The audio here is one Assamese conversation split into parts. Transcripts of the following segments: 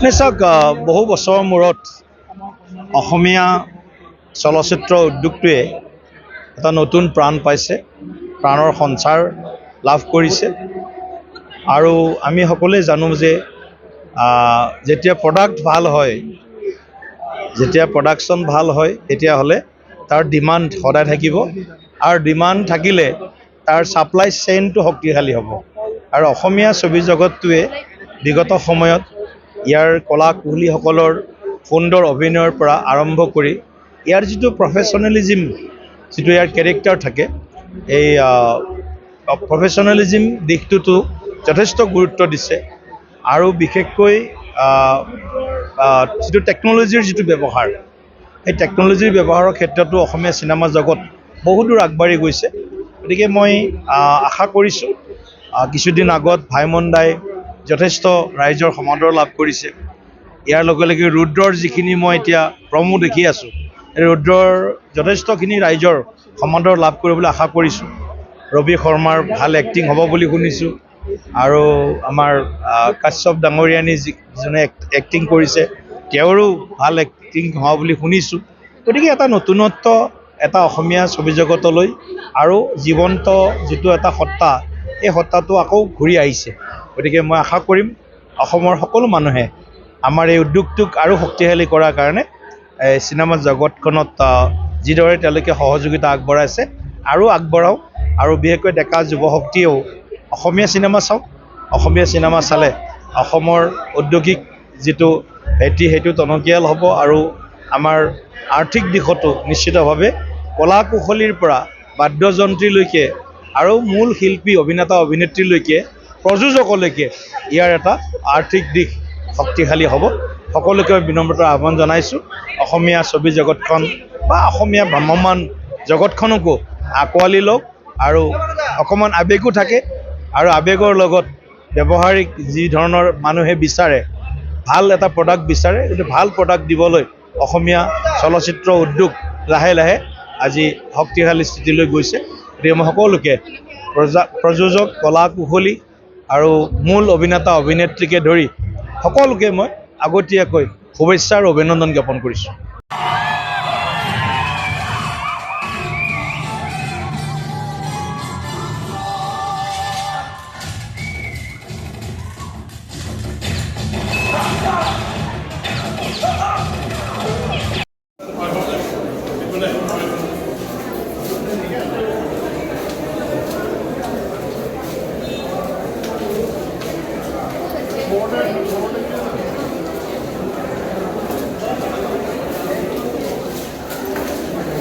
নিশ্চয় বহু বছৰৰ মূৰত অসমীয়া চলচ্চিত্ৰ উদ্যোগটোৱে এটা নতুন প্ৰাণ পাইছে, প্ৰাণৰ সঞ্চাৰ লাভ কৰিছে। আৰু আমি সকলোৱে জানো যে যেতিয়া প্ৰডাক্ট ভাল হয়, যেতিয়া প্ৰডাকশ্যন ভাল হয়, তেতিয়াহ'লে তাৰ ডিমাণ্ড সদায় থাকিব, আৰু ডিমাণ্ড থাকিলে তাৰ ছাপ্লাই চেইনটো শক্তিশালী হ'ব। আৰু অসমীয়া ছবি জগতটোৱে বিগত সময়ত ইয়াৰ কলা কুশলীসকলৰ সুন্দৰ অভিনয়ৰ পৰা আৰম্ভ কৰি ইয়াৰ যিটো প্ৰফেশ্যনেলিজিম, যিটো ইয়াৰ কেৰেক্টাৰ থাকে, এই প্ৰফেশ্যনেলিজিম দিশটোতো যথেষ্ট গুৰুত্ব দিছে। আৰু বিশেষকৈ যিটো টেকন'লজিৰ যিটো ব্যৱহাৰ, এই টেকন'লজিৰ ব্যৱহাৰৰ ক্ষেত্ৰতো অসমীয়া চিনেমা জগত বহুদূৰ আগবাঢ়ি গৈছে। গতিকে মই আশা কৰিছোঁ, কিছুদিন আগত ভাইমন দাই যথেষ্ট ৰাইজৰ সমাদৰ লাভ কৰিছে। ইয়াৰ লগে লগে ৰুদ্ৰৰ যিখিনি মই এতিয়া প্ৰমো দেখি আছোঁ, এই ৰুদ্ৰৰ যথেষ্টখিনি ৰাইজৰ সমাদৰ লাভ কৰিবলৈ আশা কৰিছোঁ। ৰবি শৰ্মাৰ ভাল এক্টিং হ'ব বুলি শুনিছোঁ, আৰু আমাৰ কাশ্যপ ডাঙৰীয়ানী যিজনে এক্টিং কৰিছে, তেওঁৰো ভাল এক্টিং হোৱা বুলি শুনিছোঁ। গতিকে এটা নতুনত্ব এটা অসমীয়া ছবি জগতলৈ আৰু জীৱন্ত যিটো এটা সত্তা, এই সত্তাটো আকৌ ঘূৰি আহিছে। গতিকে মই আশা কৰিম অসমৰ সকলো মানুহে আমাৰ এই উদ্যোগটোক আৰু শক্তিশালী কৰাৰ কাৰণে চিনেমা জগতখনত যিদৰে তেওঁলোকে সহযোগিতা আগবঢ়াইছে আৰু আগবঢ়াওক। আৰু বিশেষকৈ ডেকা যুৱশক্তিয়েও অসমীয়া চিনেমা চাওক। অসমীয়া চিনেমা চালে অসমৰ ঔদ্যোগিক যিটো ভেটি, সেইটো টনকিয়াল হ'ব, আৰু আমাৰ আৰ্থিক দিশতো নিশ্চিতভাৱে কলা কুশলীৰ পৰা বাদ্যযন্ত্ৰীলৈকে আৰু মূল শিল্পী অভিনেতা অভিনেত্ৰীলৈকে প্ৰযোজকলৈকে ইয়াৰ এটা আৰ্থিক দিশ শক্তিশালী হ'ব। সকলোকে বিনম্ৰতাৰ আহ্বান জনাইছোঁ, অসমীয়া ছবি জগতখন বা অসমীয়া ভ্ৰাম্যমান জগতখনকো আঁকোৱালি লওক। আৰু অকণমান আৱেগো থাকে, আৰু আৱেগৰ লগত ব্যৱহাৰিক যি ধৰণৰ মানুহে বিচাৰে, ভাল এটা প্ৰডাক্ট বিচাৰে, কিন্তু ভাল প্ৰডাক্ট দিবলৈ অসমীয়া চলচ্চিত্ৰ উদ্যোগ লাহে লাহে আজি শক্তিশালী স্থিতিলৈ গৈছে। গতিকে মই সকলোকে প্ৰযোজক, কলা কুশলী আৰু মূল অভিনেতা অভিনেত্ৰীকে ধৰি সকলোকে মই আগতীয়াকৈ শুভেচ্ছা আৰু অভিনন্দন জ্ঞাপন কৰিছোঁ।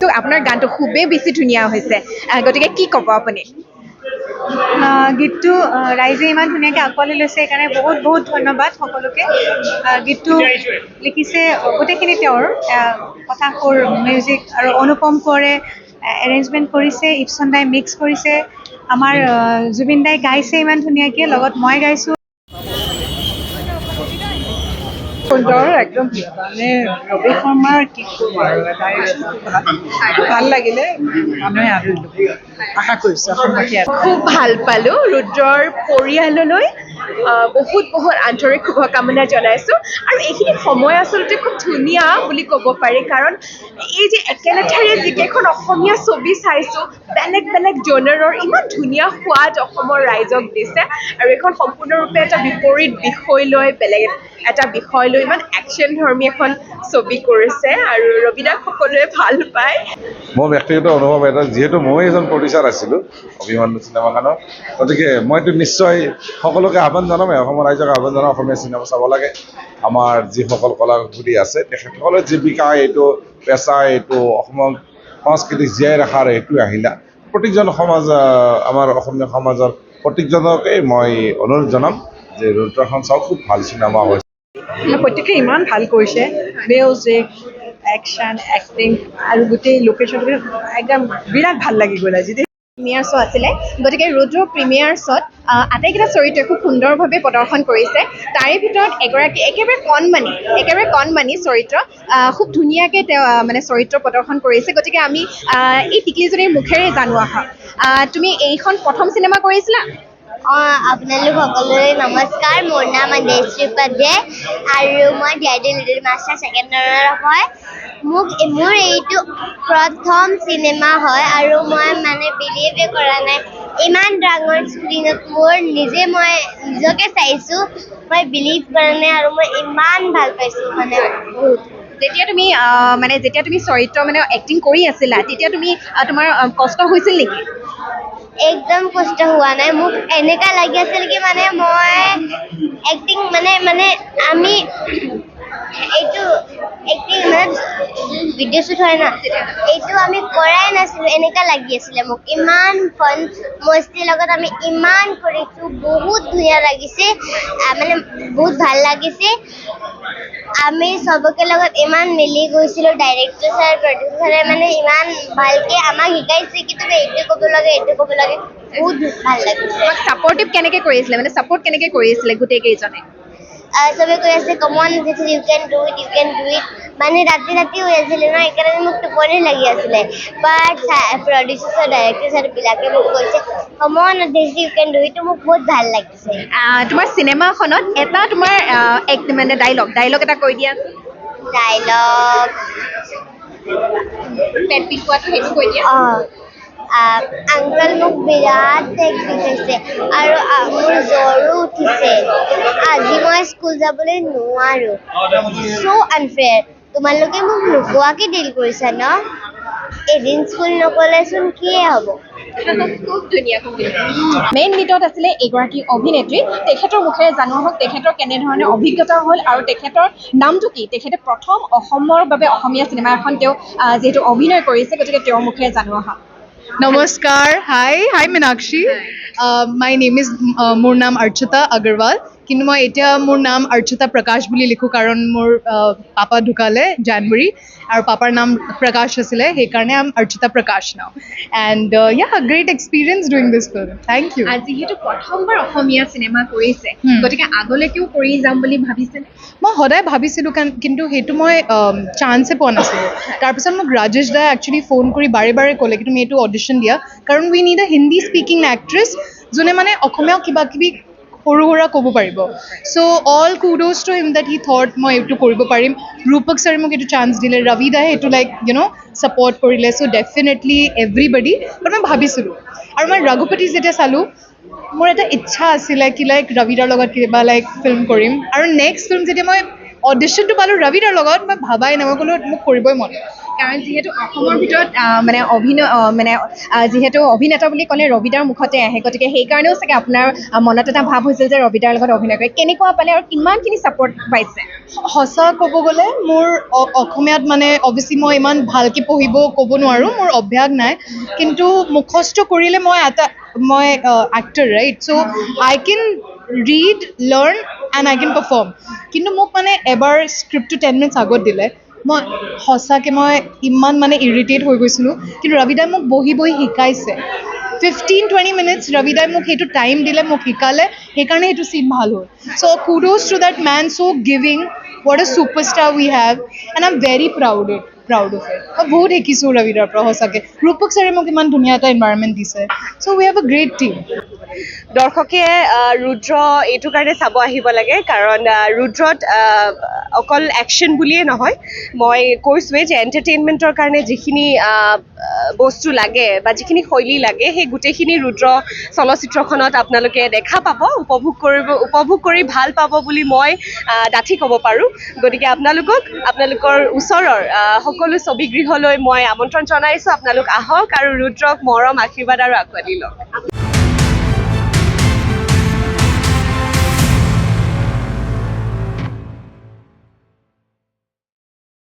তো আপোনাৰ গানটো খুবেই বেছি ধুনীয়া হৈছে, গতিকে কি ক'ব আপুনি? গীতটো ৰাইজে ইমান ধুনীয়াকৈ আঁকোৱালি লৈছে, সেইকাৰণে বহুত বহুত ধন্যবাদ সকলোকে। গীতটো লিখিছে গোটেইখিনি তেওঁৰ, কথা সুৰ, মিউজিক আৰু অনুপম কোঁৱৰে এৰেঞ্জমেণ্ট কৰিছে, ইপচন দাই মিক্স কৰিছে, আমাৰ জুবিন দাই গাইছে ইমান ধুনীয়াকৈ, লগত মই গাইছোঁ। সুন্দৰ, একদম মানে ৰবি শৰ্মাৰ কি ক'ম আৰু, ভাল লাগিলে, মানুহে আশা কৰিছোঁ অসমবাসীয়ে। খুব ভাল পালোঁ। ৰুদ্ৰৰ পৰিয়াললৈ বহুত বহুত আন্তৰিক শুভকামনা জনাইছোঁ। আৰু এইখিনি সময় আচলতে খুব ধুনীয়া বুলি ক'ব পাৰি, কাৰণ এই যে একেলেঠাৰিয়ে যিকেইখন অসমীয়া ছবি চাইছোঁ, বেলেগ বেলেগ জনাৰৰ ইমান ধুনীয়া সোৱাদ অসমৰ ৰাইজক দিছে। আৰু এইখন সম্পূৰ্ণৰূপে এটা বিপৰীত বিষয় লৈ, বেলেগ এটা বিষয় লৈ ইমান একশ্যন ধৰ্মী এখন ছবি কৰিছে, আৰু ৰবিদাক সকলোৱে ভাল পায়। মোৰ ব্যক্তিগত অনুভৱ এটা, যিহেতু মই এজন প্ৰডিউচাৰ আছিলোঁ অভিমন্যু চিনেমাখনৰ, গতিকে মইতো নিশ্চয় সকলোকে আহ্বান জনামেই, অসমৰ ৰাইজক আহ্বান জনাম, অসমীয়া চিনেমা চাব লাগে। আমাৰ যিসকল কলা কুশলী আছে, তেখেতসকলে জীৱিকা, এইটো পেচা, এইটো অসমৰ সংস্কৃতিক জীয়াই ৰখাৰ এইটো আহিলা। প্ৰত্যেকজন সমাজ, আমাৰ অসমীয়া সমাজৰ প্ৰত্যেকজনকে মই অনুৰোধ জনাম যে ৰুদ্ৰখন চাওক, খুব ভাল চিনেমা হৈছে। প্ৰত্যেকে ইমান ভাল কৰিছে, মিউজিক, একশ্যন, এক্টিং আৰু গোটেই লোকেশ্যনটো একদম বিৰাট ভাল লাগি গ'ল আজি। প্ৰিমিয়াৰ শ্ব' আছিলে, গতিকে ৰুদ্ৰৰ প্ৰিমিয়াৰ শ্ব'ত আটাইকেইটা চৰিত্ৰই খুব সুন্দৰভাৱে প্ৰদৰ্শন কৰিছে। তাৰে ভিতৰত এগৰাকী একেবাৰে কণমানি চৰিত্ৰ, খুব ধুনীয়াকৈ তেওঁ মানে চৰিত্ৰ প্ৰদৰ্শন কৰিছে। গতিকে আমি এই টিকলিজনীৰ মুখেৰে জানো আহক, তুমি এইখন প্ৰথম চিনেমা কৰিছিলা? আপোনালোক সকলোৰে নমস্কাৰ। মোৰ নাম আদেশ্ৰী উপাধ্যায় আৰু মই ডিআইডি লিটিল মাষ্টাৰ ছেকেণ্ড ৰাউণ্ডৰ হয়। মোৰ এইটো প্ৰথম চিনেমা হয় আৰু মই মানে বিলিভে কৰা নাই ইমান ডাঙৰ স্ক্ৰীণত মই নিজকে চাইছোঁ। মই বিলিভ কৰা নাই আৰু মই ইমান ভাল পাইছোঁ মানে বহুত। যেতিয়া তুমি চৰিত্ৰ মানে এক্টিং কৰি আছিলা তেতিয়া তুমি তোমাৰ কষ্ট হৈছিল নেকি? একদম কষ্ট হোৱা নাই। মোক এনেকুৱা লাগি আছিল কি মানে মই এক্টিং মানে আমি এইটো এক্টিং মানে ভিডিঅ' শ্বুট হয় না, এইটো আমি কৰাই নাছিলোঁ এনেকুৱা লাগি আছিলে মোক। ইমান ফন মস্তিৰ লগত আমি ইমান কৰিছোঁ, বহুত ধুনীয়া লাগিছে, মানে বহুত ভাল লাগিছে। আমি চবকে লগত ইমান মিলি গৈছিলোঁ। ডাইৰেক্টৰ ছাৰ প্ৰডিউচাৰ ছাৰে মানে ইমান ভালকৈ আমাক শিকাইছে কি তুমি এইটো ক'ব লাগে এইটো ক'ব লাগে, বহুত ভাল লাগিছে। ছাপৰ্টিভ কেনেকৈ কৰি আছিলে মানে ছাপৰ্ট কেনেকৈ কৰি আছিলে গোটেই কেইজনে? চবে কৈ আছে come on this you can do it মানে ৰাতি হৈ আছিলে ন, সেইকাৰণে মোক টোপনি লাগি আছিলে। বাট প্ৰডিউচাৰ ডাইৰেক্টৰ ছাৰবিলাকে মোক কৈছে come on this you can do it, মোক বহুত ভাল লাগিছে। তোমাৰ চিনেমাখনত এটা তোমাৰ মানে ডাইলগ এটা কৈ দিয়া। ডাইলগ পেট বিষোৱাটো সেইটো কৈ দিয়া। আংকল মোক বিৰাট পেট বিষাইছে আৰু মোৰ জ্বৰো উঠিছে। আজি মই স্কুল যাবলৈ নোৱাৰোঁ। চ' আনফেয়াৰ। তোমালোকে মোক নোকোৱাকৈ ডিল কৰিছা ন? এদিন স্কুল নগ'লেচোন কিয়ে হ'ব? খুব ধুনীয়া মেইন লিডত আছিলে এগৰাকী অভিনেত্ৰী। তেখেতৰ মুখেৰে জনোৱা হওক তেখেতৰ কেনেধৰণে অভিজ্ঞতা হ'ল আৰু তেখেতৰ নামটো কি? তেখেতে প্ৰথম অসমৰ বাবে অসমীয়া চিনেমা এখন তেওঁ যিহেতু অভিনয় কৰিছে, গতিকে তেওঁৰ মুখেৰে জনোৱা হওক। নমস্কাৰ, hi Meenakshi. My name is মোৰ নাম অৰ্চিতা আগৰৱাল, কিন্তু মই এতিয়া মোৰ নাম অৰ্চিতা প্ৰকাশ বুলি লিখোঁ কাৰণ মোৰ পাপা ঢুকালে জানুৱাৰী আৰু পাপাৰ নাম প্ৰকাশ আছিলে, সেইকাৰণে I am Archita Prakash now. And great experience doing this film. Thank you. যিহেতু প্ৰথমবাৰ অসমীয়া চিনেমা কৰিছে, গতিকে আগলৈকেও কৰি যাম বুলি ভাবিছেনে? মই সদায় ভাবিছিলোঁ কিন্তু সেইটো মই চান্সে পোৱা নাছিলোঁ। তাৰপিছত মোক ৰাজেশ দাই একচুৱেলি ফোন কৰি বাৰে ক'লে কি তুমি এইটো অডিশ্যন দিয়া, কাৰণ we need a Hindi speaking actress যোনে মানে অসমীয়া কিবা কিবি সৰু সুৰা ক'ব পাৰিব। So' all kudos to him that he thought মই এইটো কৰিব পাৰিম। ৰূপক ছাৰে মোক এইটো চান্স দিলে, ৰবি দাই এইটো ছাপৰ্ট কৰিলে। চ' ডেফিনেটলি এভৰিবডি। বাট মই ভাবিছিলোঁ আৰু মই ৰঘুপতি যেতিয়া চালোঁ মোৰ এটা ইচ্ছা আছিলে কি ৰবি দাৰ লগত কিবা ফিল্ম কৰিম। আৰু নেক্সট ফিল্ম যেতিয়া মই অডিশ্যনটো পালোঁ ৰবি দাৰ লগত, মই ভাবাই নাই, মই ক'লোঁ মোক কৰিবই মন। কাৰণ যিহেতু অসমৰ ভিতৰত যিহেতু অভিনেতা বুলি ক'লে ৰবিদাৰ মুখতে আহে, গতিকে সেইকাৰণেও চাগে আপোনাৰ মনত এটা ভাৱ হৈছিল যে ৰবিদাৰ লগত অভিনয় কৰি কেনেকুৱা পালে আৰু কিমানখিনি ছাপৰ্ট পাইছে? সঁচা ক'ব গ'লে মোৰ অসমীয়াত মানে অৱশ্যে মই ইমান ভালকৈ ক'ব নোৱাৰোঁ, মোৰ অভ্যাস নাই, কিন্তু মুখস্থ কৰিলে মই actor right, so' I can read learn and I can perform. কিন্তু মোক মানে এবাৰ স্ক্ৰিপ্টটো 10 মিনিটছ আগত দিলে, মই সঁচাকৈ মই ইমান ইৰিটেট হৈ গৈছিলোঁ। কিন্তু ৰবিদাই মোক বহি শিকাইছে 15-20 মিনিটছ। ৰবিদাই মোক সেইটো টাইম দিলে, মোক শিকালে, সেইকাৰণে সেইটো চিন ভাল হ'ল। So' kudos to that man, so' giving, what a superstar we have, and I'm very proud of it. মই বহুত শিকিছোঁ ৰবিদাৰ পৰা সঁচাকৈ। ৰূপক ছাৰে মোক ইমান ধুনীয়া এটা এনভাইৰনমেণ্ট দিছে। চ' উই হেভ এ গ্ৰেট টিম। দৰ্শকে ৰুদ্ৰ এইটো কাৰণে চাব আহিব লাগে, কাৰণ ৰুদ্ৰত অকল একশ্যন বুলিয়েই নহয়, মই কৈছোঁৱেই যে এণ্টাৰটেইনমেণ্টৰ কাৰণে যিখিনি বস্তু লাগে বা যিখিনি শৈলী লাগে, সেই গোটেইখিনি ৰুদ্ৰ চলচ্চিত্ৰখনত আপোনালোকে দেখা পাব, উপভোগ কৰি ভাল পাব বুলি মই ডাঠি ক'ব পাৰোঁ। গতিকে আপোনালোকৰ ওচৰৰ সকলো ছবিগৃহলৈ মই আমন্ত্ৰণ জনাইছোঁ। আপোনালোক আহক আৰু ৰুদ্ৰক মৰম, আশীৰ্বাদ আৰু আঁকোৱালি লওক।